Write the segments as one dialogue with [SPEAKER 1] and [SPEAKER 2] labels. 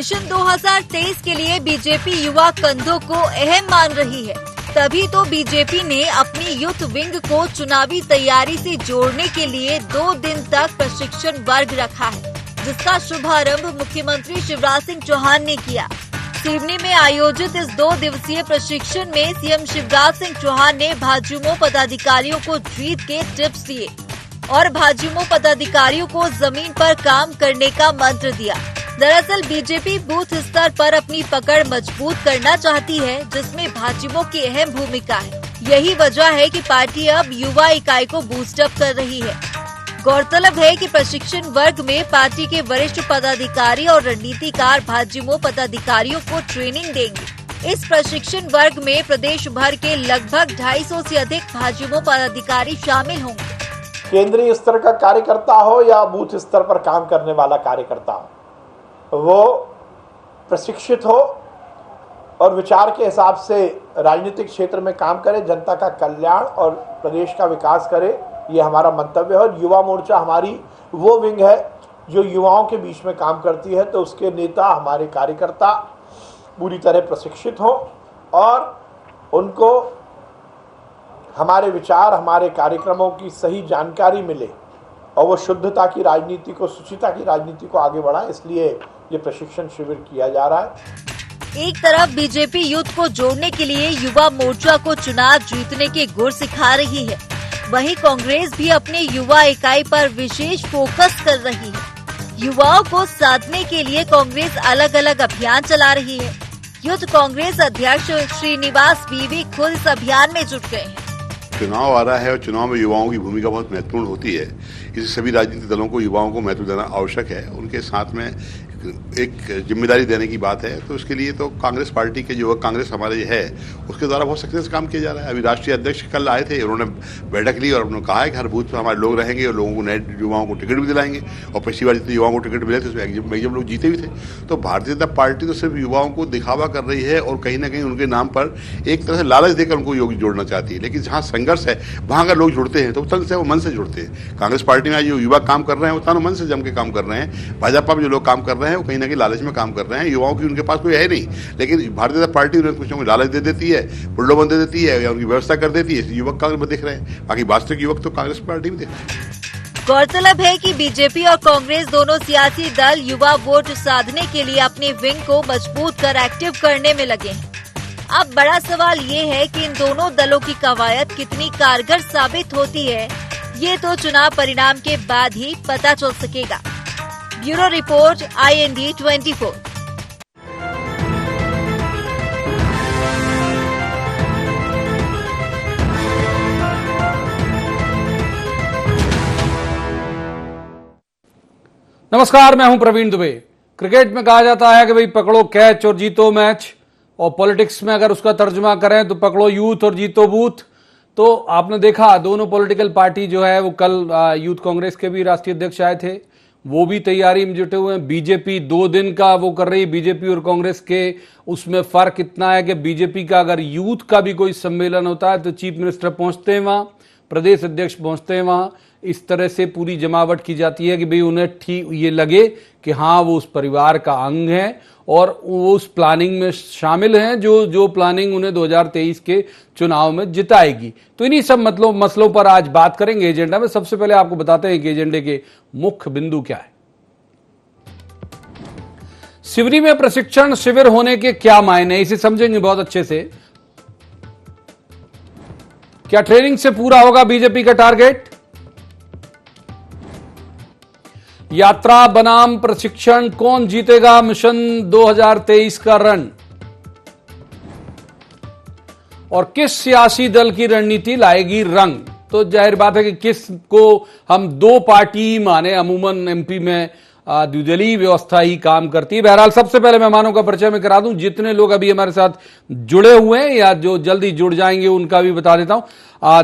[SPEAKER 1] Mission 2023 के लिए BJP युवा कंधों को अहम मान रही है। तभी तो बीजेपी ने अपनी यूथ विंग को चुनावी तैयारी से जोड़ने के लिए 2 दिन तक प्रशिक्षण वर्ग रखा है, जिसका शुभारंभ मुख्यमंत्री शिवराज सिंह चौहान ने किया। सिवनी में आयोजित इस 2 दिवसीय प्रशिक्षण में सीएम शिवराज सिंह चौहान ने भाजयुमो पदाधिकारियों को जीत के टिप्स दिए और भाजयुमो पदाधिकारियों को जमीन पर काम करने का मंत्र दिया। दरअसल बीजेपी बूथ स्तर पर अपनी पकड़ मजबूत करना चाहती है, जिसमें भाजयुमो की अहम भूमिका है। यही वजह है कि पार्टी अब युवा इकाई को बूस्टअप कर रही है। गौरतलब है कि प्रशिक्षण वर्ग में पार्टी के वरिष्ठ पदाधिकारी और रणनीतिकार भाजयुमो पदाधिकारियों को ट्रेनिंग देंगे। इस प्रशिक्षण वर्ग में प्रदेश भर के लगभग 250 से अधिक भाजयुमो पदाधिकारी शामिल होंगे।
[SPEAKER 2] केंद्रीय स्तर का कार्यकर्ता हो या बूथ स्तर पर काम करने वाला कार्यकर्ता हो, वो प्रशिक्षित हो और विचार के हिसाब से राजनीतिक क्षेत्र में काम करे, जनता का कल्याण और प्रदेश का विकास करे, ये हमारा मंतव्य है। और युवा मोर्चा हमारी वो विंग है जो युवाओं के बीच में काम करती है, तो उसके नेता, हमारे कार्यकर्ता पूरी तरह प्रशिक्षित हों और उनको हमारे विचार, हमारे कार्यक्रमों की सही जानकारी मिले और वो शुद्धता की राजनीति को, शुचिता की राजनीति को आगे बढ़ाएं। इसलिए ये प्रशिक्षण शिविर किया जा रहा है।
[SPEAKER 1] एक तरफ बीजेपी यूथ को जोड़ने के लिए युवा मोर्चा को चुनाव जीतने के गुर सिखा रही है, वहीं कांग्रेस भी अपने युवा इकाई पर विशेष फोकस कर रही है। युवाओं को साधने के लिए कांग्रेस अलग अलग अभियान चला रही है। यूथ कांग्रेस अध्यक्ष श्रीनिवास बीवी खुद इस अभियान में जुट गए हैं।
[SPEAKER 3] चुनाव आ रहा है और चुनाव में युवाओं की भूमिका बहुत महत्वपूर्ण होती है। इसलिए सभी राजनीतिक दलों को युवाओं को महत्व देना आवश्यक है। उनके साथ में एक जिम्मेदारी देने की बात है, तो उसके लिए तो कांग्रेस पार्टी के युवक कांग्रेस हमारे है, उसके द्वारा बहुत सक्सेस काम किया जा रहा है। अभी राष्ट्रीय अध्यक्ष कल आए थे, उन्होंने बैठक ली और उन्होंने कहा है कि हर बूथ पर हमारे लोग रहेंगे और लोगों को नए युवाओं को टिकट भी दिलाएंगे। और पिछली बार जितने युवाओं को टिकट मिले थे उसमें मैक्सिमम लोग जीते भी थे। तो भारतीय जनता पार्टी तो सिर्फ युवाओं को दिखावा कर रही है और कहीं ना कहीं उनके नाम पर एक तरह से लालच देकर उनको योग जोड़ना चाहती है। लेकिन जहाँ संघर्ष है वहाँ अगर लोग जुड़ते हैं तो तन से वो मन से जुड़ते हैं। कांग्रेस पार्टी में आज जो युवा काम कर रहे हैं वो तन मन से जम के काम कर रहे हैं। भाजपा में जो लोग काम कर रहे हैं वो कहीं ना कहीं लालच काम कर रहे हैं। युवाओं की उनके पास कोई है नहीं, लेकिन भारतीय जनता पार्टी उन्हें कुछ ना कुछ लालच दे देती है, प्रलोभन दे देती है या उनकी व्यवस्था कर देती है। युवक कांग्रेस में दिख रहे हैं, बाकी वास्तविक युवक तो कांग्रेस पार्टी में दिख रहे हैं।
[SPEAKER 1] गौरतलब है कि बीजेपी और कांग्रेस दोनों सियासी दल युवा वोट साधने के लिए अपने विंग को मजबूत कर एक्टिव करने में लगे हैं। अब बड़ा सवाल ये है कि इन दोनों दलों की कवायद कितनी कारगर साबित होती है, ये तो चुनाव परिणाम के बाद ही पता चल सकेगा। Bureau report IND 24।
[SPEAKER 4] नमस्कार, मैं हूं प्रवीण दुबे। क्रिकेट में कहा जाता है कि भाई पकड़ो कैच और जीतो मैच, और पॉलिटिक्स में अगर उसका तर्जुमा करें तो पकड़ो यूथ और जीतो बूथ। तो आपने देखा दोनों पॉलिटिकल पार्टी जो है वो कल यूथ कांग्रेस के भी राष्ट्रीय अध्यक्ष आए थे, वो भी तैयारी में जुटे हुए हैं। बीजेपी 2 दिन का वो कर रही है। बीजेपी और कांग्रेस के उसमें फर्क इतना है कि बीजेपी का अगर यूथ का भी कोई सम्मेलन होता है तो चीफ मिनिस्टर पहुंचते हैं वहां, प्रदेश अध्यक्ष पहुंचते हैं वहां। इस तरह से पूरी जमावट की जाती है कि भाई उन्हें ठीक ये लगे कि हाँ वो उस परिवार का अंग है और वो उस प्लानिंग में शामिल हैं जो प्लानिंग उन्हें 2023 के चुनाव में जिताएगी। तो इन्हीं सब मसलों पर आज बात करेंगे एजेंडा में। सबसे पहले आपको बताते हैं कि एजेंडे के मुख्य बिंदु क्या है। सिवनी में प्रशिक्षण शिविर होने के क्या मायने, इसे समझेंगे बहुत अच्छे से। क्या ट्रेनिंग से पूरा होगा बीजेपी का टारगेट? यात्रा बनाम प्रशिक्षण, कौन जीतेगा मिशन 2023 का रण? और किस सियासी दल की रणनीति लाएगी रंग? तो जाहिर बात है कि किस को हम 2 पार्टी माने, अमूमन एमपी में द्विदलीय व्यवस्था ही काम करती है। बहरहाल सबसे पहले मेहमानों का परिचय मैं करा दूं। जितने लोग अभी हमारे साथ जुड़े हुए हैं या जो जल्दी जुड़ जाएंगे उनका भी बता देता हूं।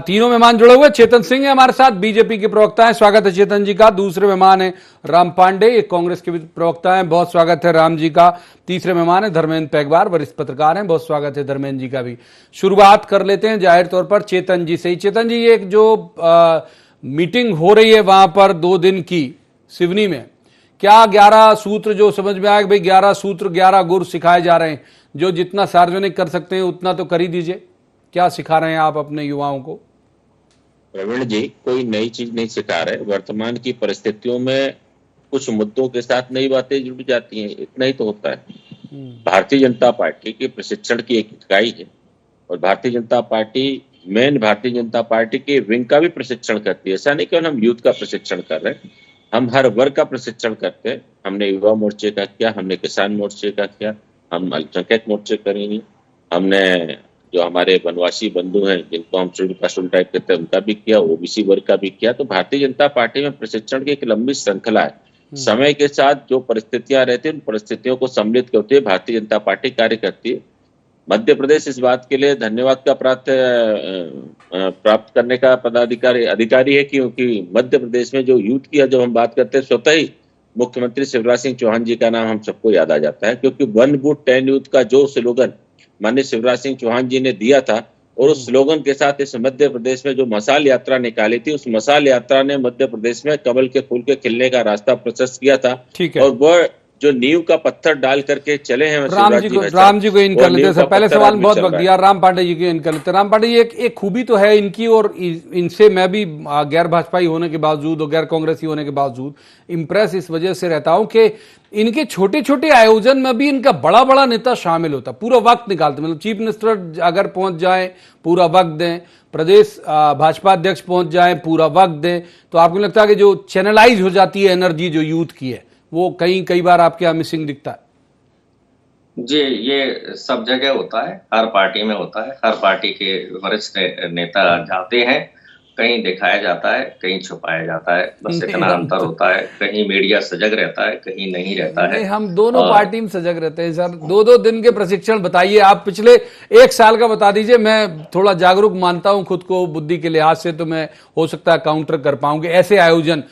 [SPEAKER 4] तीनों मेहमान जुड़े हुए। चेतन सिंह है हमारे साथ, बीजेपी के प्रवक्ता हैं, स्वागत है चेतन जी का। दूसरे मेहमान है राम पांडे, एक कांग्रेस के प्रवक्ता हैं, बहुत स्वागत है राम जी का। तीसरे मेहमान है धर्मेंद्र पैगवार, वरिष्ठ पत्रकार हैं, बहुत स्वागत है धर्मेंद्र जी का भी। शुरुआत कर लेते हैं जाहिर तौर पर चेतन जी से ही। चेतन जी, एक जो मीटिंग हो रही है वहां पर 2 दिन की सिवनी में, क्या 11 सूत्र जो समझ में आया कि भाई 11 सूत्र 11 गुर सिखाए जा रहे हैं, जो जितना सार्वजनिक कर सकते हैं उतना तो कर ही दीजिए। क्या सिखा रहे हैं आप अपने युवाओं को?
[SPEAKER 5] प्रवीण जी, कोई नई चीज नहीं सिखा रहे। वर्तमान की परिस्थितियों में कुछ मुद्दों के साथ नई बातें जुड़ जाती हैं, इतना ही तो होता है। भारतीय जनता पार्टी के प्रशिक्षण की एक इकाई है और भारतीय जनता पार्टी भारतीय जनता पार्टी के विंग का भी प्रशिक्षण करती है। ऐसा नहीं केवल हम यूथ का प्रशिक्षण कर रहे हैं, हम हर वर्ग का प्रशिक्षण करते हैं। हमने युवा मोर्चे का किया, हमने किसान मोर्चे का किया, हम अल्पसंख्यक मोर्चे करेंगे, हमने जो हमारे वनवासी बंधु हैं जिनको हम शेड्यूल कास्ट टाइप कहते हैं उनका भी किया, ओबीसी वर्ग का भी किया। तो भारतीय जनता पार्टी में प्रशिक्षण की एक लंबी श्रृंखला है। समय के साथ जो परिस्थितियां रहती हैं उन परिस्थितियों को सम्मिलित करते हुए भारतीय जनता पार्टी कार्य करती है। मध्य प्रदेश इस बात के लिए धन्यवाद का प्राप्त करने का अधिकारी है, क्योंकि मध्य प्रदेश में जो यूथ की जब हम बात करते हैं, स्वतः ही मुख्यमंत्री शिवराज सिंह चौहान जी का नाम हम सबको याद आ जाता है, क्योंकि 1 वोट 10 यूथ का जो स्लोगन माननीय शिवराज सिंह चौहान जी ने दिया था और उस स्लोगन के साथ इस मध्य प्रदेश में जो मशाल यात्रा निकाली थी, उस मशाल यात्रा ने मध्य प्रदेश में कमल के फूल के खिलने का रास्ता प्रशस्त किया था। और वह जो नींव का पत्थर डाल करके चले हैं
[SPEAKER 4] राम जी को इन कर लेते हैं। पहले सवाल में बहुत वक्त दिया, राम पांडे जी को इन कर लेते हैं। राम पांडे जी, एक खूबी तो है इनकी, और इनसे मैं भी गैर भाजपाई होने के बावजूद और गैर कांग्रेसी होने के बावजूद इम्प्रेस इस वजह से रहता हूं कि इनके छोटे छोटे आयोजन में भी इनका बड़ा बड़ा नेता शामिल होता, पूरा वक्त निकालते। मतलब चीफ मिनिस्टर अगर पहुंच जाए पूरा वक्त दें, प्रदेश भाजपा अध्यक्ष पहुंच जाए पूरा वक्त दें, तो आपको लगता है कि जो चैनलाइज हो जाती है एनर्जी जो यूथ की है वो कई बार आपके यहाँ मिसिंग दिखता है?
[SPEAKER 6] जी, ये सब जगह होता है, हर पार्टी में होता है। हर पार्टी के वरिष्ठ नेता जाते हैं, कहीं दिखाया जाता है, कहीं छुपाया जाता है, बस इतना अंतर होता है। कहीं मीडिया सजग रहता है, कहीं नहीं रहता है।
[SPEAKER 4] हम दोनों पार्टी में सजग रहते हैं सर। 2-2 दिन के प्रशिक्षण बताइए आप, पिछले 1 साल का बता दीजिए। मैं थोड़ा जागरूक मानता हूं खुद को बुद्धि के लिहाज से, तो मैं हो सकता है काउंटर कर पाऊंगे ऐसे आयोजन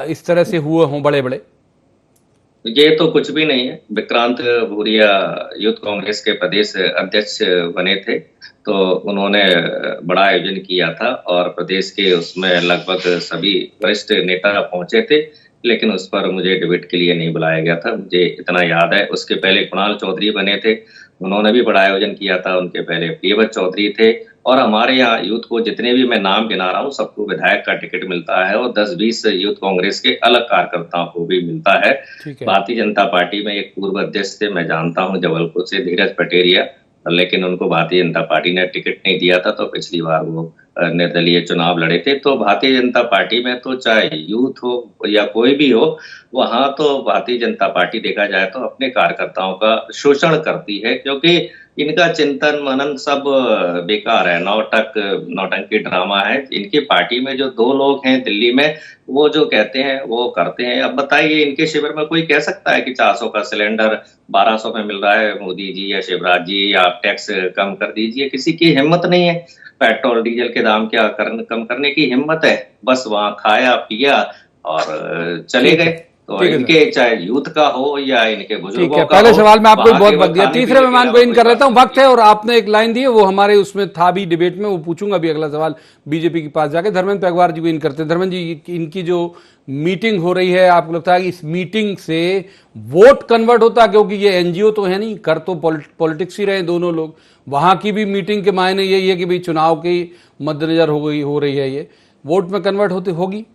[SPEAKER 4] इस तरह से हुए हों बड़े बड़े।
[SPEAKER 6] ये तो कुछ भी नहीं है। विक्रांत भूरिया यूथ कांग्रेस के प्रदेश अध्यक्ष बने थे, तो उन्होंने बड़ा आयोजन किया था और प्रदेश के उसमें लगभग सभी वरिष्ठ नेता पहुंचे थे, लेकिन उस पर मुझे डिबेट के लिए नहीं बुलाया गया था, मुझे इतना याद है। उसके पहले कुणाल चौधरी बने थे, उन्होंने भी बड़ा आयोजन किया था। उनके पहले प्रियव्रत चौधरी थे। और हमारे यहाँ यूथ को जितने भी मैं नाम गिना रहा हूँ सबको विधायक का टिकट मिलता है और 10-20 यूथ कांग्रेस के अलग कार्यकर्ताओं को भी मिलता है। भारतीय जनता पार्टी में एक पूर्व अध्यक्ष थे, मैं जानता हूँ जबलपुर से, धीरज पटेरिया, लेकिन उनको भारतीय जनता पार्टी ने टिकट नहीं दिया था, तो पिछली बार वो निर्दलीय चुनाव लड़े थे। तो भारतीय जनता पार्टी में तो चाहे यूथ हो या कोई भी हो, वहां तो भारतीय जनता पार्टी देखा जाए तो अपने कार्यकर्ताओं का शोषण करती है, क्योंकि इनका चिंतन मनन सब बेकार है, नौटंकी ड्रामा है। इनकी पार्टी में जो 2 लोग हैं दिल्ली में, वो जो कहते हैं वो करते हैं। अब बताइए, इनके शिविर में कोई कह सकता है कि 400 का सिलेंडर 1200 में मिल रहा है, मोदी जी या शिवराज जी, या आप टैक्स कम कर दीजिए? किसी की हिम्मत नहीं है। पेट्रोल डीजल के दाम क्या कम करने की हिम्मत है? बस वहां खाया पिया और चले गए। तो इनके चाहे यूथ का हो या इनके बुजुर्गों का,
[SPEAKER 4] पहले सवाल में आपको बहुत वक्त दिया। तीसरे मेहमान को इन कर लेता हूं, वक्त है, और आपने एक लाइन दी है वो हमारे उसमें था भी डिबेट में, वो पूछूंगा भी अगला सवाल बीजेपी के पास जाके। धर्मेंद्र पेगवार जी को इन करते हैं। धर्मेंद्र जी, इनकी जो मीटिंग हो रही है, आपको लगता है कि इस मीटिंग से वोट कन्वर्ट होता है? क्योंकि ये एनजीओ तो है नहीं, कर तो पॉलिटिक्स ही रहे दोनों लोग। वहां की भी मीटिंग के मायने यही है कि भाई चुनाव की मद्देनजर हो रही है, ये वोट में कन्वर्ट होगी?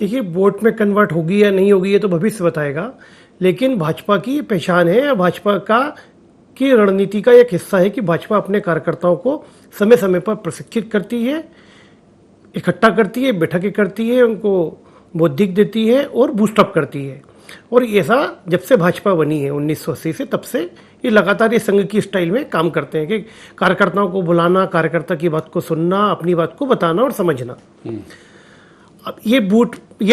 [SPEAKER 7] देखिए, वोट में कन्वर्ट होगी या नहीं होगी ये तो भविष्य बताएगा, लेकिन भाजपा की पहचान है, भाजपा की रणनीति का एक हिस्सा है कि भाजपा अपने कार्यकर्ताओं को समय समय पर प्रशिक्षित करती है, इकट्ठा करती है, बैठकें करती है, उनको बौद्धिक देती है और बूस्टअप करती है। और ऐसा जब से भाजपा बनी है 1980 से, तब से ये लगातार ये संघ की स्टाइल में काम करते हैं कि कार्यकर्ताओं को बुलाना, कार्यकर्ता की बात को सुनना, अपनी बात को बताना और समझना। अब ये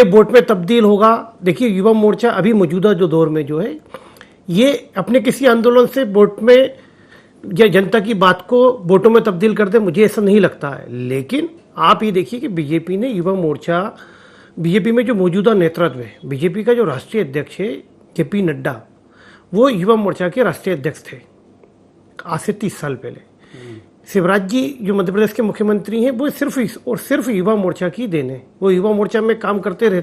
[SPEAKER 7] वोट में तब्दील होगा। देखिए, युवा मोर्चा अभी मौजूदा जो दौर में जो है, ये अपने किसी आंदोलन से वोट में या जनता की बात को वोटों में तब्दील कर दे, मुझे ऐसा नहीं लगता है। लेकिन आप ये देखिए कि बीजेपी ने युवा मोर्चा, बीजेपी में जो मौजूदा नेतृत्व है, बीजेपी का जो राष्ट्रीय अध्यक्ष है जेपी नड्डा, वो युवा मोर्चा के राष्ट्रीय अध्यक्ष थे आज से 30 साल पहले। शिवराज जी जो मध्य प्रदेश के मुख्यमंत्री हैं, वो सिर्फ युवा मोर्चा की देन है। वो युवा मोर्चा में काम करते रहे,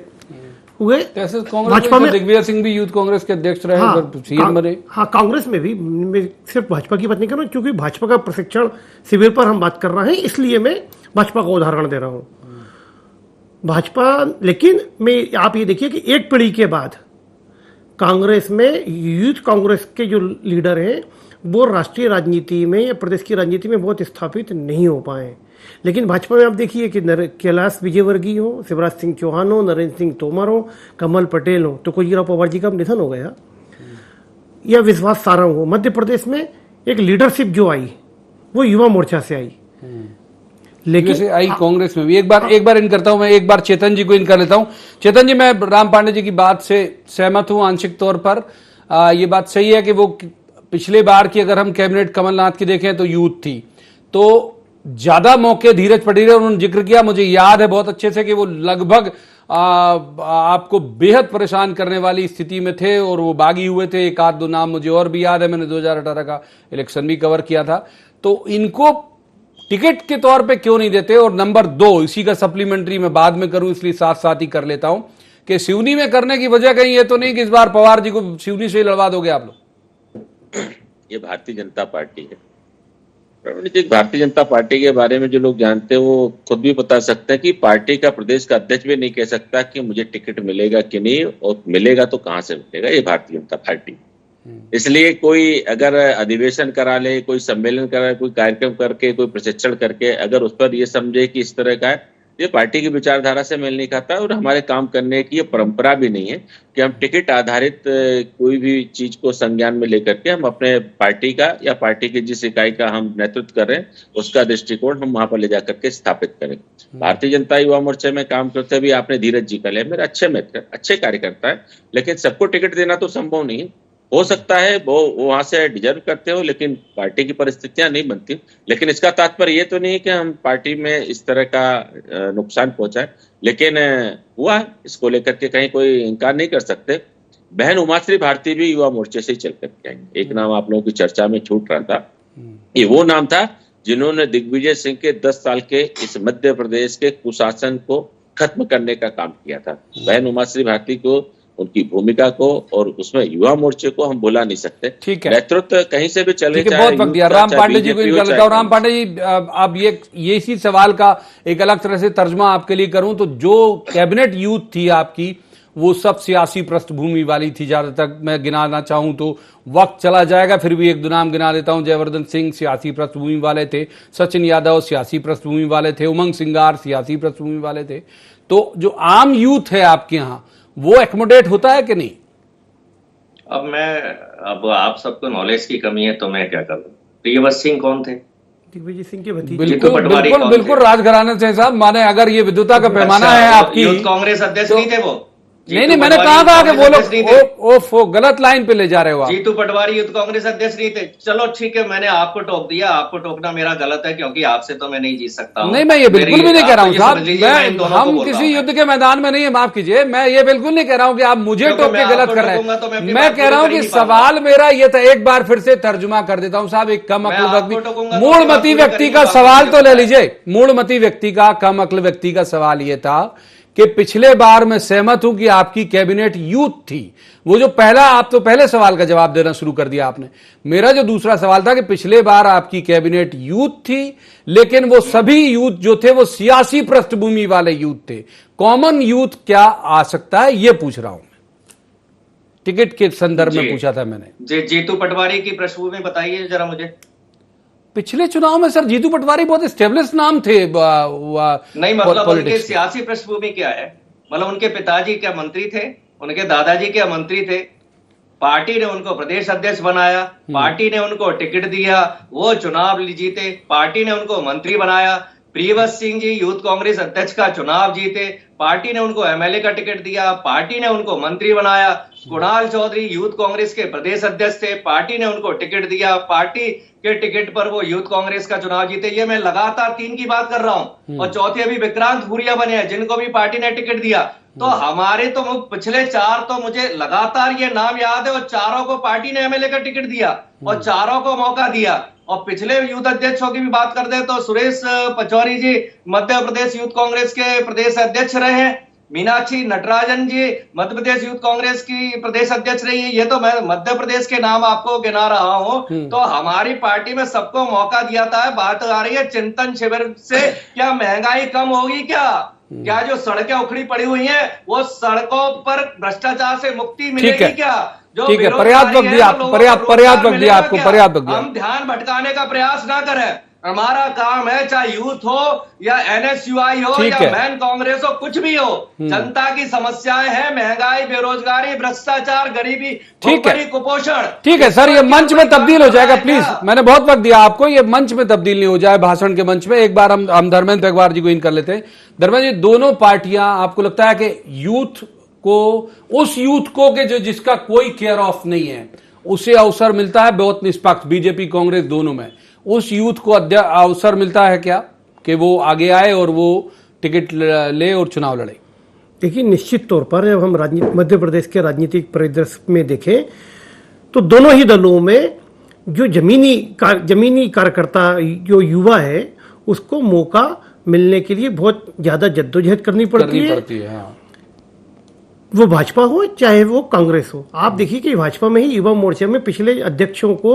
[SPEAKER 7] हुए।
[SPEAKER 4] ऐसे कांग्रेस
[SPEAKER 7] भाजपा
[SPEAKER 4] में
[SPEAKER 7] में
[SPEAKER 4] दिग्विजय सिंह भी यूथ कांग्रेस के अध्यक्ष रहे,
[SPEAKER 7] हाँ,
[SPEAKER 4] सीएम बने।
[SPEAKER 7] हाँ, कांग्रेस में भी, मैं सिर्फ भाजपा की बात नहीं कर रहा हूं, क्योंकि भाजपा का प्रशिक्षण शिविर पर हम बात कर रहे हैं, इसलिए मैं भाजपा का उदाहरण दे रहा हूं। भाजपा, लेकिन मैं, आप ये देखिए कि एक पीढ़ी के बाद कांग्रेस में यूथ कांग्रेस के जो लीडर हैं वो राष्ट्रीय राजनीति में या प्रदेश की राजनीति में बहुत स्थापित नहीं हो पाए। लेकिन भाजपा में आप देखिए कि कैलाश विजयवर्गीय हो, शिवराज सिंह चौहान हो, नरेंद्र सिंह तोमर हो, कमल पटेल हो, तो कोजीराव पवार जी का निधन हो गया, या विश्वास सारंग हो। मध्य प्रदेश में एक लीडरशिप जो आई वो युवा मोर्चा से आई,
[SPEAKER 4] लेकिन से आई कांग्रेस में भी। एक बार इन करता हूं मैं, एक बार चेतन जी को इन कर लेता हूं। चेतन जी, मैं राम पांडे जी की बात से सहमत हूं आंशिक तौर पर। ये बात सही है कि वो पिछले बार की अगर हम कैबिनेट कमलनाथ की देखें तो यूथ थी, तो ज्यादा मौके धीरज पटेल उन्होंने जिक्र किया, मुझे याद है बहुत अच्छे से कि वो लगभग आपको बेहद परेशान करने वाली स्थिति में थे और वो बागी हुए थे। एक आध दो नाम मुझे और भी याद है, मैंने 2018 का इलेक्शन भी कवर किया था। तो इनको टिकट के तौर पे क्यों नहीं देते? और नंबर 2, इसी का सप्लीमेंट्री मैं बाद में करूं, इसलिए साथ साथ ही कर लेता हूं कि सिवनी में करने की वजह कहीं ये तो नहीं कि इस बार पवार जी को सिवनी से ही लड़वा दोगे आप लोग?
[SPEAKER 5] ये भारतीय जनता पार्टी है। भारतीय जनता पार्टी के बारे में जो लोग जानते हैं वो खुद भी बता सकते हैं कि पार्टी का प्रदेश का अध्यक्ष भी नहीं कह सकता कि मुझे टिकट मिलेगा कि नहीं, और मिलेगा तो कहां से मिलेगा। ये भारतीय जनता पार्टी, इसलिए कोई अगर अधिवेशन करा ले, कोई सम्मेलन करा ले, कोई कार्यक्रम करके, कोई प्रशिक्षण करके अगर उस पर ये समझे कि इस तरह का है, ये पार्टी की विचारधारा से मेल नहीं खाता। और हमारे काम करने की ये परंपरा भी नहीं है कि हम टिकट आधारित कोई भी चीज को संज्ञान में लेकर के हम अपने पार्टी का या पार्टी की जिस इकाई का हम नेतृत्व कर रहे हैं उसका दृष्टिकोण हम वहां पर ले जाकर के स्थापित करें। भारतीय जनता युवा मोर्चे में काम करते भी आपने धीरज जी का लिया, मेरे अच्छे मित्र, अच्छे कार्यकर्ता है, लेकिन सबको टिकट देना तो संभव नहीं है। हो सकता है वो वहां से डिजर्व करते हो, लेकिन पार्टी की परिस्थितियां नहीं बनती। लेकिन इसका तात्पर्य ये तो नहीं है कि हम पार्टी में इस तरह का नुकसान पहुंचाए, लेकिन हुआ, इसको लेकर के कहीं कोई इनकार नहीं कर सकते। बहन उमाश्री भारती भी युवा मोर्चे से ही चल करके आएंगे। एक नाम आप लोगों की चर्चा में छूट रहा था, ये वो नाम था जिन्होंने दिग्विजय सिंह के 10 साल के इस मध्य प्रदेश के कुशासन को खत्म करने का काम किया था। बहन उमाश्री भारती को, उनकी भूमिका को और उसमें युवा मोर्चे को हम भुला नहीं सकते।
[SPEAKER 4] ठीक है,
[SPEAKER 5] नेतृत्व कहीं से भी चले,
[SPEAKER 4] बहुत वक्त दिया। राम पांडे जी को इनका लेता हूं। राम पांडे जी, अब ये इसी सवाल का एक अलग तरह से तर्जमा आपके लिए करूं तो जो कैबिनेट यूथ थी आपकी, वो सब सियासी पृष्ठभूमि वाली थी। ज्यादातर मैं गिनाना चाहूं तो वक्त चला जाएगा, फिर भी एक दो नाम गिना देता हूं। जयवर्धन सिंह सियासी पृष्ठभूमि वाले थे, सचिन यादव सियासी पृष्ठभूमि वाले थे, उमंग सिंगार सियासी पृष्ठभूमि वाले थे। तो जो आम यूथ है आपके यहाँ, वो एकोमोडेट होता है कि नहीं?
[SPEAKER 6] अब आप सबको नॉलेज की कमी है तो मैं क्या करूं। प्रियव्रत सिंह कौन थे?
[SPEAKER 7] दिग्विजय सिंह के भतीजे।
[SPEAKER 4] बिल्कुल राजघराने से साहब, माने अगर ये विद्वता का पैमाना है आपकी।
[SPEAKER 6] यूथ कांग्रेस अध्यक्ष नहीं थे वो?
[SPEAKER 4] नहीं, मैंने कहा था कि वो लोग गलत लाइन पे ले जा रहे हो आप।
[SPEAKER 6] जीतू पटवारी यूथ कांग्रेस अध्यक्ष नहीं थे? चलो ठीक है, मैंने आपको टोक दिया, आपको टोकना मेरा गलत है क्योंकि आपसे तो मैं नहीं जीत सकता हूं।
[SPEAKER 4] नहीं, मैं ये बिल्कुल भी नहीं कह रहा हूं साहब, हम किसी युद्ध के मैदान में नहीं है, माफ कीजिए। मैं ये बिल्कुल नहीं कह रहा हूं कि आप मुझे टोक के गलत कर रहे हैं। मैं कह रहा हूं कि सवाल मेरा ये था, एक बार फिर से तर्जुमा कर देता हूं साहब। एक कम अक्ल व्यक्ति, मूलमती व्यक्ति का सवाल तो ले लीजिए। मूलमती व्यक्ति का, कम अक्ल व्यक्ति का सवाल ये था कि पिछले बार मैं सहमत हूं कि आपकी कैबिनेट यूथ थी। वो जो पहला, आप तो पहले सवाल का जवाब देना शुरू कर दिया आपने। मेरा जो दूसरा सवाल था कि पिछले बार आपकी कैबिनेट यूथ थी, लेकिन वो सभी यूथ जो थे वो सियासी पृष्ठभूमि वाले यूथ थे। कॉमन यूथ क्या आ सकता है, ये पूछ रहा हूं मैं। टिकट के संदर्भ में पूछा था मैंने।
[SPEAKER 6] जीतू पटवारी की पृष्ठभूमि बताइए जरा मुझे।
[SPEAKER 4] पिछले चुनाव में सर जीतू पटवारी बहुत एस्टेब्लिश नाम थे।
[SPEAKER 6] नहीं, मतलब उनके सियासी पृष्ठभूमि क्या है? मतलब उनके पिताजी क्या मंत्री थे? उनके दादाजी क्या मंत्री थे? पार्टी ने उनको प्रदेश अध्यक्ष बनाया, पार्टी ने उनको टिकट दिया, वो चुनाव जीते, पार्टी ने उनको मंत्री बनाया। प्रियव्रत सिंह जी यूथ कांग्रेस अध्यक्ष का चुनाव जीते, पार्टी ने उनको एमएलए का टिकट दिया, पार्टी ने उनको मंत्री बनाया। कुणाल चौधरी यूथ कांग्रेस के प्रदेश अध्यक्ष थे, पार्टी ने उनको टिकट दिया, पार्टी के टिकट पर वो यूथ कांग्रेस का चुनाव जीते। ये मैं लगातार 3 की बात कर रहा हूं। और चौथे अभी विक्रांत भूरिया बने हैं, जिनको भी पार्टी ने टिकट दिया। तो हमारे तो पिछले 4 तो मुझे लगातार ये नाम याद है, और चारों को पार्टी ने एमएलए का टिकट दिया और चारों को मौका दिया। और पिछले यूथ अध्यक्षों की भी बात करते हैं तो सुरेश पचौरी जी मध्य प्रदेश यूथ कांग्रेस के प्रदेश अध्यक्ष रहे हैं। मीनाक्षी नटराजन जी मध्य प्रदेश यूथ कांग्रेस की प्रदेश अध्यक्ष रही है। ये तो मैं मध्य प्रदेश के नाम आपको गिना रहा हूं। तो हमारी पार्टी में सबको मौका दिया था। बात आ रही है चिंतन शिविर से, क्या महंगाई कम होगी? क्या जो सड़कें उखड़ी पड़ी हुई हैं वो सड़कों पर भ्रष्टाचार से मुक्ति मिलेगी क्या? जो
[SPEAKER 4] ठीक है, पर्याप्त वक्त दिया आपको, पर्याप्त वक्त दिया आपको, पर्याप्त वक्त दिया।
[SPEAKER 6] हम ध्यान भटकाने का प्रयास ना करें। हमारा काम है, चाहे यूथ हो या एनएसयूआई हो या मैन कांग्रेस हो, कुछ भी हो, जनता की समस्याएं हैं, महंगाई, बेरोजगारी, भ्रष्टाचार, गरीबी, कुपोषण।
[SPEAKER 4] ठीक है सर, ये मंच में तब्दील हो जाएगा प्लीज। मैंने बहुत वक्त दिया आपको, ये मंच में तब्दील नहीं हो जाए, भाषण के मंच में। एक बार हम धर्मेंद्र अग्रवाल जी को इन कर लेते हैं। धर्मेंद्र जी, दोनों पार्टियां, आपको लगता है कि यूथ को, उस यूथ को के जो जिसका कोई केयर ऑफ नहीं है, उसे अवसर मिलता है बहुत निष्पक्ष, बीजेपी कांग्रेस दोनों में, उस यूथ को अवसर मिलता है क्या कि वो आगे आए और वो टिकट ले और चुनाव लड़े?
[SPEAKER 7] देखिए, निश्चित तौर पर जब हम मध्य प्रदेश के राजनीतिक परिदृश्य में देखें तो दोनों ही दलों में जो जमीनी कार्यकर्ता, जो युवा है, उसको मौका मिलने के लिए बहुत ज्यादा जद्दोजहद करनी पड़ती है। हाँ। वो भाजपा हो चाहे वो कांग्रेस हो। आप देखिए कि भाजपा में ही युवा मोर्चा में पिछले अध्यक्षों को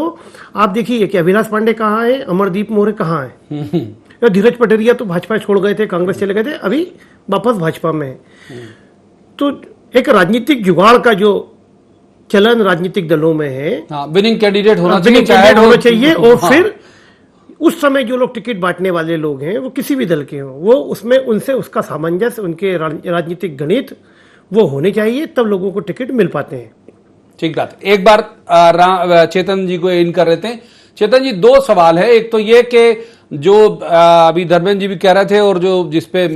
[SPEAKER 7] आप देखिए कि अविनाश पांडे कहाँ है, अमरदीप मौर्य कहाँ है, या धीरज पटेरिया तो भाजपा छोड़ गए थे, कांग्रेस चले गए थे, अभी वापस भाजपा में है। तो एक राजनीतिक जुगाड़ का जो चलन राजनीतिक दलों में है,
[SPEAKER 4] विनिंग कैंडिडेट होना
[SPEAKER 7] चाहिए। और फिर उस समय जो लोग टिकट बांटने वाले लोग हैं, वो किसी भी दल के हों, वो उसमें उनसे उसका सामंजस्य, उनके राजनीतिक गणित वो होने चाहिए, तब लोगों को टिकट मिल पाते हैं।
[SPEAKER 4] ठीक बात। एक बार चेतन जी को इन कर लेते हैं। चेतन जी, दो सवाल है। एक तो ये कि जो अभी धर्मेंद्र जी भी कह रहे थे और जो जिसपे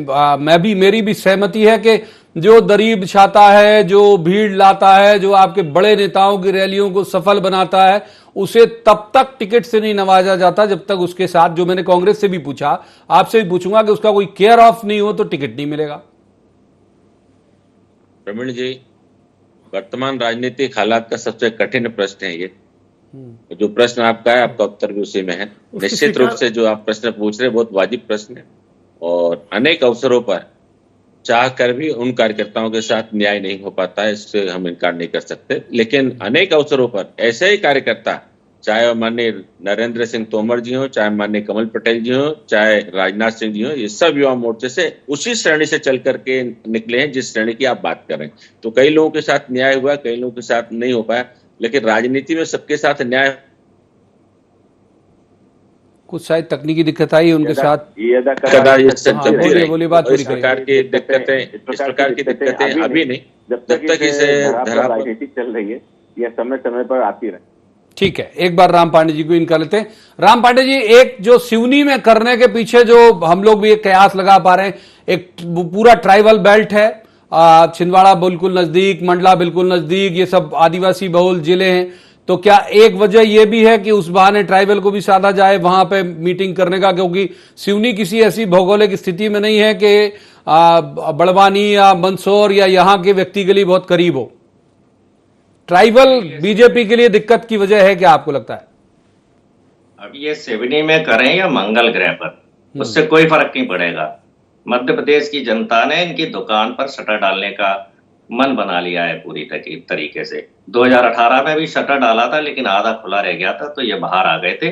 [SPEAKER 4] मेरी भी सहमति है कि जो दरीब बिछाता है, जो भीड़ लाता है, जो आपके बड़े नेताओं की रैलियों को सफल बनाता है, उसे तब तक टिकट से नहीं नवाजा जाता जब तक उसके साथ, जो मैंने कांग्रेस से भी पूछा, आपसे भी पूछूंगा, कि उसका कोई केयर ऑफ नहीं हो तो टिकट नहीं मिलेगा।
[SPEAKER 5] प्रवीण जी, वर्तमान राजनीतिक हालात का सबसे कठिन प्रश्न है ये। जो प्रश्न आपका है, आपका उत्तर भी उसी में है। निश्चित रूप से जो आप प्रश्न पूछ रहे हैं बहुत वाजिब प्रश्न है, और अनेक अवसरों पर चाह कर भी उन कार्यकर्ताओं के साथ न्याय नहीं हो पाता है, इससे हम इनकार नहीं कर सकते। लेकिन अनेक अवसरों पर ऐसे ही कार्यकर्ता, चाहे माननीय नरेंद्र सिंह तोमर जी हो, चाहे माननीय कमल पटेल जी हो, चाहे राजनाथ सिंह जी हो, ये सब युवा मोर्चे से उसी श्रेणी से चल करके निकले हैं जिस श्रेणी की आप बात कर रहे हैं। तो कई लोगों के साथ न्याय हुआ, कई लोगों के साथ नहीं हो पाया, लेकिन राजनीति में सबके साथ न्याय,
[SPEAKER 4] कुछ शायद तकनीकी दिक्कत आई उनके साथ,
[SPEAKER 5] बोलिए बात पूरी। प्रकार की दिक्कतें, इस प्रकार की दिक्कतें अभी नहीं, जब तक इसे
[SPEAKER 8] राजनीति चल रही है, यह समय समय पर आती रहे।
[SPEAKER 4] ठीक है, एक बार राम पांडे जी को इन कर लेते हैं। राम पांडे जी, एक जो सिवनी में करने के पीछे जो हम लोग भी एक कयास लगा पा रहे हैं, एक पूरा ट्राइबल बेल्ट है, छिंदवाड़ा बिल्कुल नजदीक, मंडला बिल्कुल नजदीक, ये सब आदिवासी बहुल जिले हैं। तो क्या एक वजह यह भी है कि उस बहाने ट्राइबल को भी साधा जाए वहां पे मीटिंग करने का, क्योंकि सिवनी किसी ऐसी भौगोलिक स्थिति में नहीं है कि बड़वानी या मंदसौर या यहाँ के व्यक्ति के लिए बहुत करीब हो। ट्राइबल बीजेपी के लिए दिक्कत की वजह है क्या, आपको लगता है?
[SPEAKER 6] अब ये सिवनी में करें या मंगल ग्रह पर, उससे कोई फर्क नहीं पड़ेगा। मध्य प्रदेश की जनता ने इनकी दुकान पर शटर डालने का मन बना लिया है पूरी तरीके से। 2018 में भी शटर डाला था, लेकिन आधा खुला रह गया था, तो ये बाहर आ गए थे।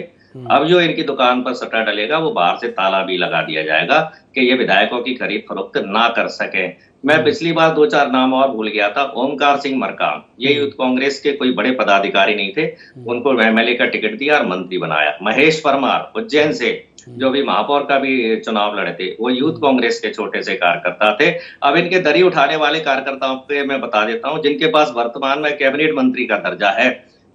[SPEAKER 6] अब जो इनकी दुकान पर शटर डलेगा, वो बाहर से ताला भी लगा दिया जाएगा कि ये विधायकों की खरीद फरोख्त ना कर सके। मैं पिछली बार 2-4 नाम और भूल गया था। ओमकार सिंह मरकाम, ये यूथ कांग्रेस के कोई बड़े पदाधिकारी नहीं थे, उनको एमएलए का टिकट दिया और मंत्री बनाया। महेश परमार उज्जैन से, जो भी महापौर का भी चुनाव लड़े थे, वो यूथ कांग्रेस के छोटे से कार्यकर्ता थे। अब इनके दरी उठाने वाले कार्यकर्ताओं के मैं बता देता हूं, जिनके पास वर्तमान में कैबिनेट मंत्री का दर्जा है।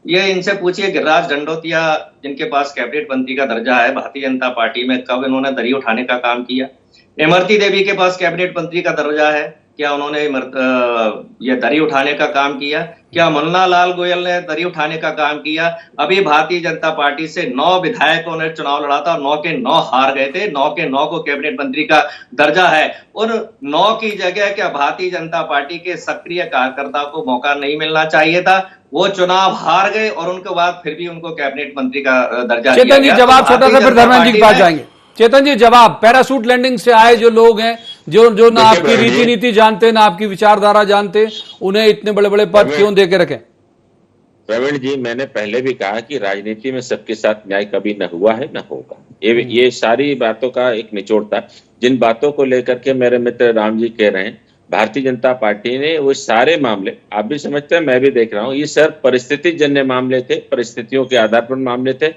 [SPEAKER 6] ये इनसे पूछिए, गिरिराज दंडोतिया जिनके पास कैबिनेट मंत्री का दर्जा है भारतीय जनता पार्टी में, कब इन्होंने दरी उठाने का काम किया? इमरती देवी के पास कैबिनेट मंत्री का दर्जा है, क्या उन्होंने ये दरी उठाने का काम किया? क्या मुन्ना लाल गोयल ने दरी उठाने का काम किया? अभी भारतीय जनता पार्टी से 9 विधायकों ने चुनाव लड़ा था, 9 के 9 हार गए थे। 9 के 9 को कैबिनेट मंत्री का दर्जा है। उन 9 की जगह क्या भारतीय जनता पार्टी के सक्रिय कार्यकर्ता को मौका नहीं मिलना चाहिए था? वो चुनाव हार गए और उनके बाद फिर भी उनको कैबिनेट मंत्री का दर्जा दिया गया।
[SPEAKER 4] जवाब छोटा सा, फिर धर्मेंद्र जी के पास जाएंगे। चेतन जी, जवाब, पैराशूट लैंडिंग से आए जो लोग हैं, जो ना
[SPEAKER 5] देखिए
[SPEAKER 4] आपकी
[SPEAKER 5] प्रवीण
[SPEAKER 4] रीति
[SPEAKER 5] जी,
[SPEAKER 4] नीति जानते, ना आपकी विचारधारा जानते, उन्हें इतने बड़े बड़े पद
[SPEAKER 5] प्रवीण-
[SPEAKER 4] क्यों दे के रखें?
[SPEAKER 5] प्रवीण जी, मैंने पहले भी कहा कि राजनीति में सबके साथ न्याय कभी न हुआ है न होगा। ये सारी बातों का एक निचोड़ था। जिन बातों को लेकर के मेरे मित्र राम जी कह रहे हैं, भारतीय जनता पार्टी ने वो सारे मामले, आप भी समझते हैं, मैं भी देख रहा हूं, ये सर परिस्थिति जन्य मामले थे, परिस्थितियों के आधार पर मामले थे।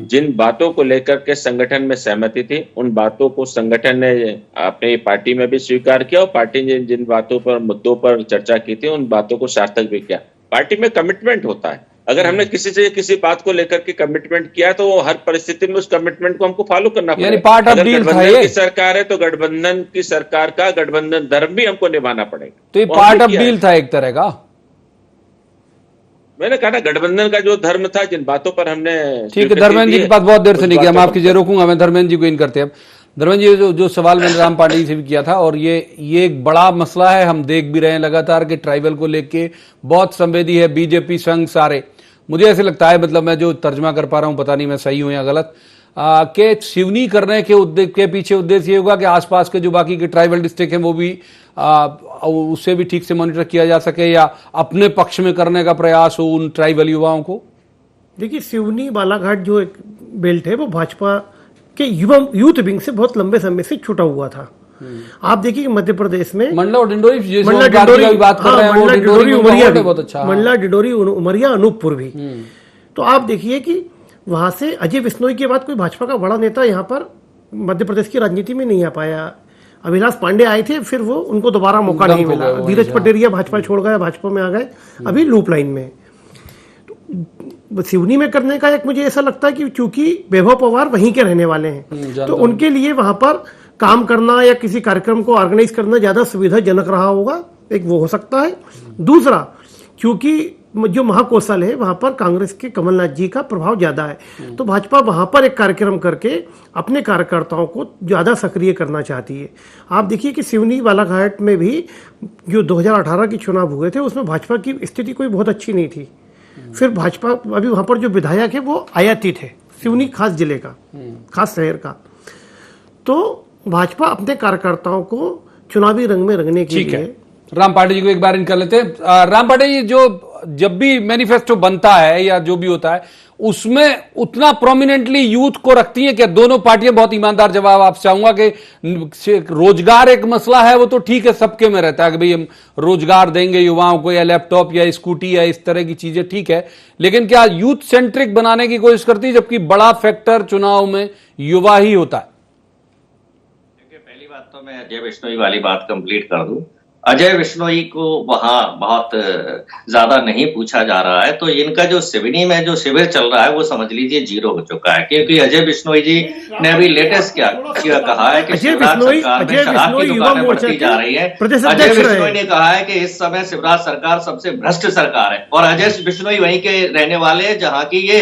[SPEAKER 5] जिन बातों को लेकर के संगठन में सहमति थी, उन बातों को संगठन ने अपनी पार्टी में भी स्वीकार किया, और पार्टी ने जिन बातों पर, मुद्दों पर चर्चा की थी, उन बातों को सार्थक भी किया। पार्टी में कमिटमेंट होता है। अगर हमने किसी से किसी बात को लेकर के कमिटमेंट किया, तो वो हर परिस्थिति में उस कमिटमेंट को हमको फॉलो करना
[SPEAKER 4] यानी
[SPEAKER 5] पड़ेगा।
[SPEAKER 4] पार्ट ऑफ
[SPEAKER 5] अगर
[SPEAKER 4] डील था
[SPEAKER 5] गठबंधन
[SPEAKER 4] ये।
[SPEAKER 5] की सरकार है, तो गठबंधन की सरकार का गठबंधन धर्म भी हमको निभाना पड़ेगा।
[SPEAKER 4] तो ये
[SPEAKER 5] वो
[SPEAKER 4] पार्ट
[SPEAKER 5] हमने
[SPEAKER 4] ऑफ
[SPEAKER 5] किया है।
[SPEAKER 4] डील था एक तरह का।
[SPEAKER 5] मैंने कहा ना, गठबंधन का जो धर्म था, जिन बातों पर हमने
[SPEAKER 4] ठीक है, धर्मेंद्र जी की बात बहुत देर से
[SPEAKER 5] उस
[SPEAKER 4] नहीं किया, मैं
[SPEAKER 5] बातों
[SPEAKER 4] आपकी
[SPEAKER 5] पर-
[SPEAKER 4] जरूर रोकूंगा, मैं धर्मेंद्र जी को इन करते हैं। अब धर्मेंद्र जी, जो सवाल मैंने राम पाटिल से भी किया था, और ये एक बड़ा मसला है, हम देख भी रहे हैं लगातार कि ट्राइबल को लेके बहुत संवेदी है बीजेपी, संघ, सारे। मुझे ऐसे लगता है, मतलब मैं जो तर्जमा कर पा रहा हूं, पता नहीं मैं सही हूं या गलत, कि सिवनी करने के पीछे उद्देश्य ये होगा कि आसपास के जो बाकी के ट्राइबल डिस्ट्रिक्ट हैं वो भी उससे भी ठीक से मॉनिटर किया जा सके, या अपने पक्ष में करने का प्रयास हो उन ट्राइबल युवाओं को।
[SPEAKER 7] देखिए, सिवनी बालाघाट जो एक बेल्ट है वो भाजपा के यूथ विंग से बहुत लंबे समय से छूटा हुआ था। आप देखिए कि मध्य प्रदेश में
[SPEAKER 4] मंडला और डिंडोरी,
[SPEAKER 7] मंडला डिंडोरी,
[SPEAKER 4] बात कर रहे हैं, वो
[SPEAKER 7] मंडला
[SPEAKER 4] डिंडोरी
[SPEAKER 7] डिंडोरी
[SPEAKER 4] में
[SPEAKER 7] उमरिया
[SPEAKER 4] माहौल
[SPEAKER 7] भी,
[SPEAKER 4] है बहुत अच्छा।
[SPEAKER 7] मंडला डिंडोरी उमरिया अनूपपुर भी। तो आप देखिए कि वहां से अजय बिश्नोई के बाद कोई भाजपा का बड़ा नेता यहाँ पर मध्य प्रदेश की राजनीति में नहीं आ पाया। अविनाश पांडे आए थे, फिर वो उनको दोबारा मौका नहीं मिला। धीरज पटेरिया भाजपा छोड़ गए, भाजपा में आ गए, अभी लूप लाइन में। तो सिवनी में करने का एक मुझे ऐसा लगता है कि चूंकि वैभव पवार वहीं के रहने वाले हैं, तो उनके लिए वहां पर काम करना या किसी कार्यक्रम को ऑर्गेनाइज करना ज्यादा सुविधाजनक रहा होगा, एक वो हो सकता है। दूसरा, क्योंकि जो महाकौशल है वहां पर कांग्रेस के कमलनाथ जी का प्रभाव ज्यादा है, तो भाजपा वहां पर एक कार्यक्रम करके अपने कार्यकर्ताओं को ज्यादा सक्रिय करना चाहती है। आप देखिए कि सिवनी बालाघाट में भी जो 2018 के चुनाव हुए थे, उसमें भाजपा की स्थिति कोई बहुत अच्छी नहीं थी। फिर भाजपा, अभी वहां पर जो विधायक है वो आयाती थे, सिवनी खास जिले का, खास शहर का। तो भाजपा अपने कार्यकर्ताओं को चुनावी रंग में रंगने के लिए।
[SPEAKER 4] राम पाटिल जी को एक बार इन कर लेते हैं। राम पाटिल जी, जो जब भी मैनिफेस्टो बनता है या जो भी होता है, उसमें उतना प्रोमिनेंटली यूथ को रखती है क्या दोनों पार्टियां? बहुत ईमानदार जवाब आप चाहूंगा कि रोजगार एक मसला है, वो तो ठीक है, सबके में रहता है कि भाई हम रोजगार देंगे युवाओं को, या लैपटॉप या स्कूटी या इस तरह की चीजें, ठीक है, लेकिन क्या यूथ सेंट्रिक बनाने की कोशिश करती है, जबकि बड़ा फैक्टर चुनाव में युवा ही होता है?
[SPEAKER 6] पहली बात तो मैं अजय बिश्नोई वाली बात कंप्लीट कर दूं। अजय बिश्नोई को वहां बहुत ज्यादा नहीं पूछा जा रहा है, तो इनका जो सिवनी में जो शिविर चल रहा है वो समझ लीजिए जीरो हो चुका है, क्योंकि अजय बिश्नोई जी ने अभी लेटेस्ट क्या कहा है कि शिवराज सरकार में शराब की दुकानें बढ़ती जा रही है। अजय बिश्नोई ने कहा है कि इस समय शिवराज सरकार सबसे भ्रष्ट सरकार है, और अजय बिश्नोई वहीं के रहने वाले जहां की ये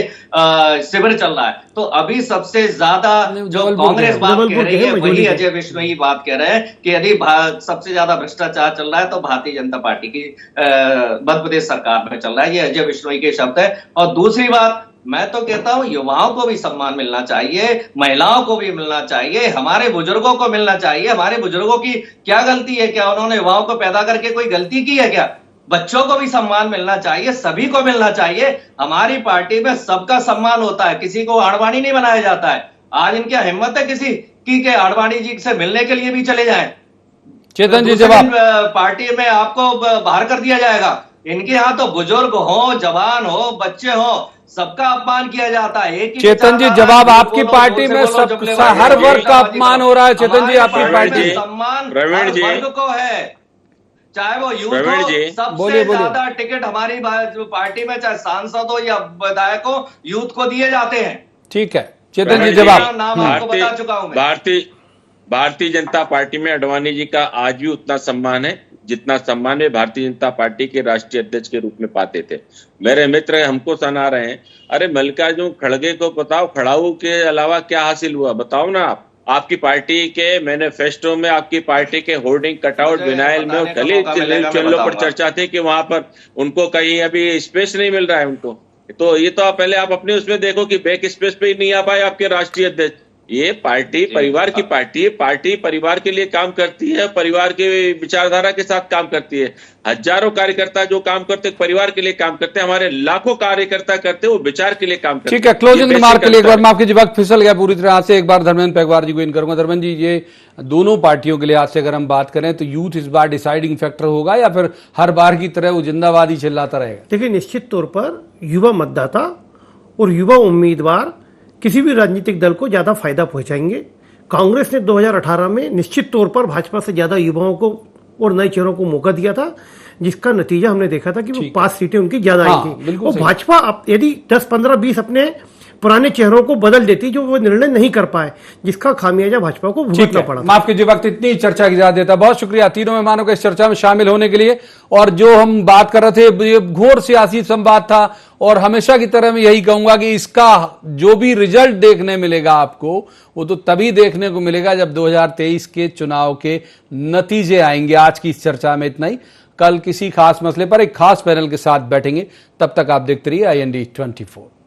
[SPEAKER 6] शिविर चल रहा है। तो अभी सबसे ज्यादा जो कांग्रेस बात कह रही है, वही अजय बिश्नोई बात कह रहे हैं कि यदि सबसे ज्यादा भ्रष्टाचार चल रहा है तो भारतीय जनता पार्टी की मध्य प्रदेश सरकार में चल रहा है। ये अजय बिश्नोई के शब्द है। और दूसरी बात, मैं तो कहता हूं युवाओं को भी सम्मान मिलना चाहिए, महिलाओं को भी मिलना चाहिए, हमारे बुजुर्गों को मिलना चाहिए। हमारे बुजुर्गों की क्या गलती है? क्या उन्होंने युवाओं को पैदा करके कोई गलती की है क्या? बच्चों को भी सम्मान मिलना चाहिए, सभी को मिलना चाहिए। हमारी पार्टी में सबका सम्मान होता है, किसी को आड़वाणी नहीं बनाया जाता है। आज इनकी हिम्मत है किसी की के आड़वाणी जी से मिलने के लिए भी चले जाएं।
[SPEAKER 4] चेतन जी, जवाब।
[SPEAKER 6] पार्टी में आपको बाहर कर दिया जाएगा। इनके यहाँ तो बुजुर्ग हो, जवान हो, बच्चे हो, सबका अपमान किया जाता है। एक
[SPEAKER 4] चेतन जी, जवाब, आपकी पार्टी में सब हर वर्ग का अपमान हो रहा है। चेतन जी, आपकी पार्टी
[SPEAKER 6] सम्मान वर्ग को है, चाहे वो यूथ हो। सबसे ज्यादा टिकट हमारी पार्टी में चाहे सांसद हो या विधायक हो, यूथ को दिए जाते हैं।
[SPEAKER 4] ठीक है चेतन जी, जवाब।
[SPEAKER 6] नाम आपको बता चुका हूं मैं।
[SPEAKER 5] भारतीय जनता पार्टी में अडवाणी जी का आज भी उतना सम्मान है जितना सम्मान वे भारतीय जनता पार्टी के राष्ट्रीय अध्यक्ष के रूप में पाते थे। मेरे मित्र हमको सुना रहे हैं, अरे मल्लिकार्जुन खड़गे को बताओ, खड़ाऊ के अलावा क्या हासिल हुआ, बताओ ना आप। आपकी पार्टी के मैनिफेस्टो में, आपकी पार्टी के होर्डिंग कटआउट विनाइल में खाली चैनलों पर चर्चा थी कि वहां पर उनको कहीं अभी स्पेस नहीं मिल रहा है उनको। तो ये तो पहले आप अपने उसमें देखो कि बैक स्पेस पे ही नहीं आ पाए आपके राष्ट्रीय अध्यक्ष। ये पार्टी परिवार की पार्टी है। पार्टी परिवार के लिए काम करती है, परिवार के विचारधारा के साथ काम करती है। हजारों कार्यकर्ता जो काम करते हैं परिवार के लिए काम करते हैं, हमारे लाखों कार्यकर्ता करते हैं वो विचार के लिए काम करते हैं।
[SPEAKER 4] ठीक है, क्लोजिंग रिमार्क के लिए एक बार मैं आपके वक्त फिसल गया पूरी तरह से, एक बार धर्मेंद्र पेगवार जी को इन करूंगा। धर्मेंद्र जी, ये दोनों पार्टियों के लिहाज से अगर हम बात करें तो यूथ इस बार डिसाइडिंग फैक्टर होगा या फिर हर बार की तरह वो जिंदाबाद ही चिल्लाता रहेगा?
[SPEAKER 7] देखिए, निश्चित तौर पर युवा मतदाता और युवा उम्मीदवार किसी भी राजनीतिक दल को ज्यादा फायदा पहुंचाएंगे। कांग्रेस ने 2018 में निश्चित तौर पर भाजपा से ज्यादा युवाओं को और नए चेहरों को मौका दिया था, जिसका नतीजा हमने देखा था कि वो 5 सीटें उनकी ज्यादा आई थी। और भाजपा यदि 10, 15, 20 अपने पुराने चेहरों को बदल देती, जो वो निर्णय नहीं कर पाए, जिसका खामियाजा भाजपा को भुगतना पड़ा।
[SPEAKER 4] माफ कीजिए, वक्त इतनी चर्चा की इजाजत देता। बहुत शुक्रिया तीनों मेहमानों को इस चर्चा में शामिल होने के लिए। और जो हम बात कर रहे थे, ये घोर सियासी संवाद था और हमेशा की तरह मैं यही कहूंगा कि इसका जो भी रिजल्ट देखने मिलेगा आपको, वो तो तभी देखने को मिलेगा जब 2023 के चुनाव के नतीजे आएंगे। आज की इस चर्चा में इतना ही। कल किसी खास मसले पर एक खास पैनल के साथ बैठेंगे। तब तक आप देखते रहिए IND 24।